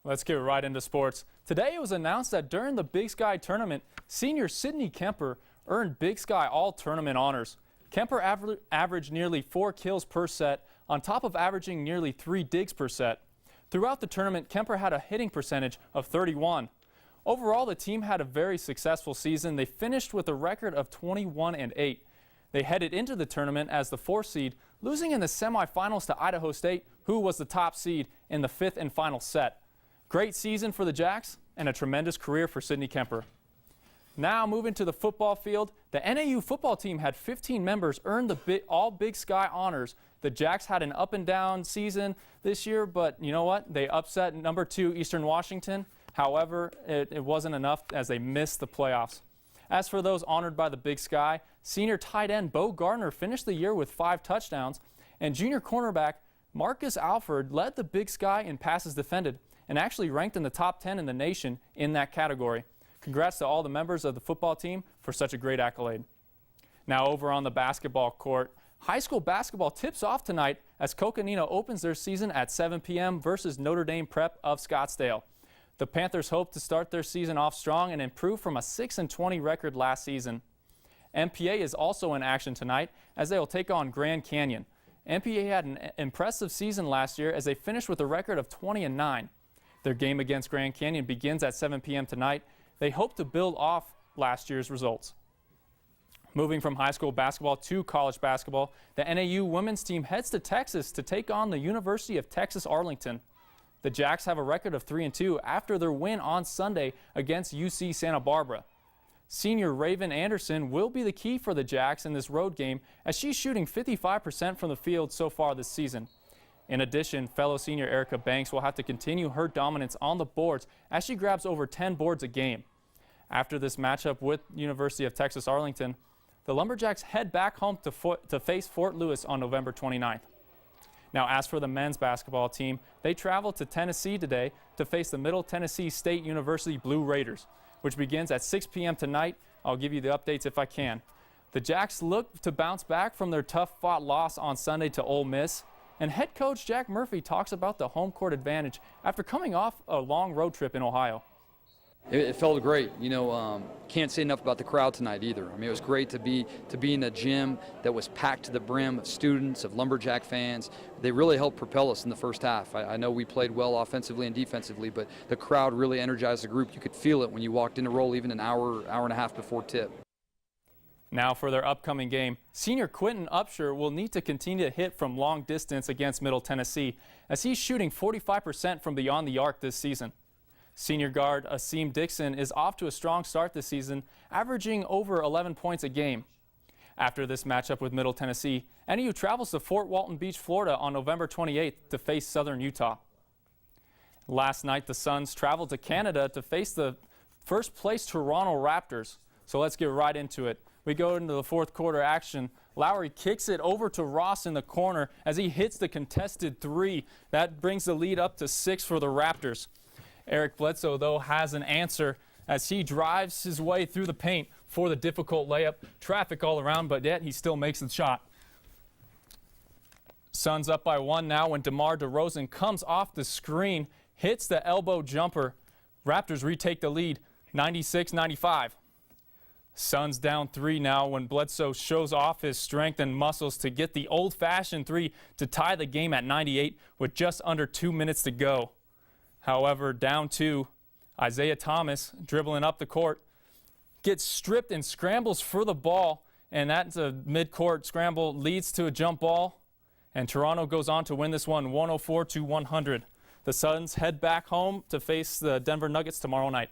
Let's get right into sports. Today it was announced that during the Big Sky tournament, senior Sydney Kemper earned Big Sky All-Tournament honors. Kemper averaged nearly 4 kills per set, on top of averaging nearly 3 digs per set. Throughout the tournament, Kemper had a hitting percentage of 31. Overall, the team had a very successful season. They finished with a record of 21-8. They headed into the tournament as the 4th seed, losing in the semifinals to Idaho State, who was the top seed in the 5th and final set. Great season for the Jacks and a tremendous career for Sydney Kemper. Now moving to the football field, the NAU football team had 15 members earn the all Big Sky honors. The Jacks had an up and down season this year, but you know what? They upset number 2 Eastern Washington. However, it wasn't enough as they missed the playoffs. As for those honored by the Big Sky, senior tight end Beau Gardner finished the year with 5 touchdowns, and junior cornerback Marcus Alford led the Big Sky in passes defended and actually ranked in the top 10 in the nation in that category. Congrats to all the members of the football team for such a great accolade. Now over on the basketball court, high school basketball tips off tonight as Coconino opens their season at 7 p.m. versus Notre Dame Prep of Scottsdale. The Panthers hope to start their season off strong and improve from a 6-20 record last season. MPA is also in action tonight as they will take on Grand Canyon. MPA had an impressive season last year as they finished with a record of 20-9. Their game against Grand Canyon begins at 7 p.m. tonight. They hope to build off last year's results. Moving from high school basketball to college basketball, the NAU women's team heads to Texas to take on the University of Texas Arlington. The Jacks have a record of 3-2 after their win on Sunday against UC Santa Barbara. Senior Raven Anderson will be the key for the Jacks in this road game as she's shooting 55% from the field so far this season. In addition, fellow senior Erica Banks will have to continue her dominance on the boards as she grabs over 10 boards a game. After this matchup with University of Texas Arlington, the Lumberjacks head back home to face Fort Lewis on November 29th. Now, as for the men's basketball team, they travel to Tennessee today to face the Middle Tennessee State University Blue Raiders, which begins at 6 p.m. tonight. I'll give you the updates if I can. The Jacks look to bounce back from their tough-fought loss on Sunday to Ole Miss. And head coach Jack Murphy talks about the home court advantage after coming off a long road trip in Ohio. It felt great. Can't say enough about the crowd tonight either. I mean, it was great to be in a gym that was packed to the brim of students, of Lumberjack fans. They really helped propel us in the first half. I know we played well offensively and defensively, but the crowd really energized the group. You could feel it when you walked into roll even an hour and a half before tip. Now for their upcoming game, senior Quentin Upshur will need to continue to hit from long distance against Middle Tennessee as he's shooting 45% from beyond the arc this season. Senior guard Asim Dixon is off to a strong start this season, averaging over 11 points a game. After this matchup with Middle Tennessee, NAU travels to Fort Walton Beach, Florida on November 28th to face Southern Utah. Last night, the Suns traveled to Canada to face the first-place Toronto Raptors. So let's get right into it. We go into the fourth quarter action. Lowry kicks it over to Ross in the corner as he hits the contested 3. That brings the lead up to 6 for the Raptors. Eric Bledsoe, though, has an answer as he drives his way through the paint for the difficult layup. Traffic all around, but yet he still makes the shot. Suns up by 1 now when DeMar DeRozan comes off the screen, hits the elbow jumper. Raptors retake the lead, 96-95. Suns down 3 now when Bledsoe shows off his strength and muscles to get the old-fashioned 3 to tie the game at 98 with just under 2 minutes to go. However, down 2, Isaiah Thomas dribbling up the court, gets stripped and scrambles for the ball, and that's a mid-court scramble, leads to a jump ball, and Toronto goes on to win this one 104-100. The Suns head back home to face the Denver Nuggets tomorrow night.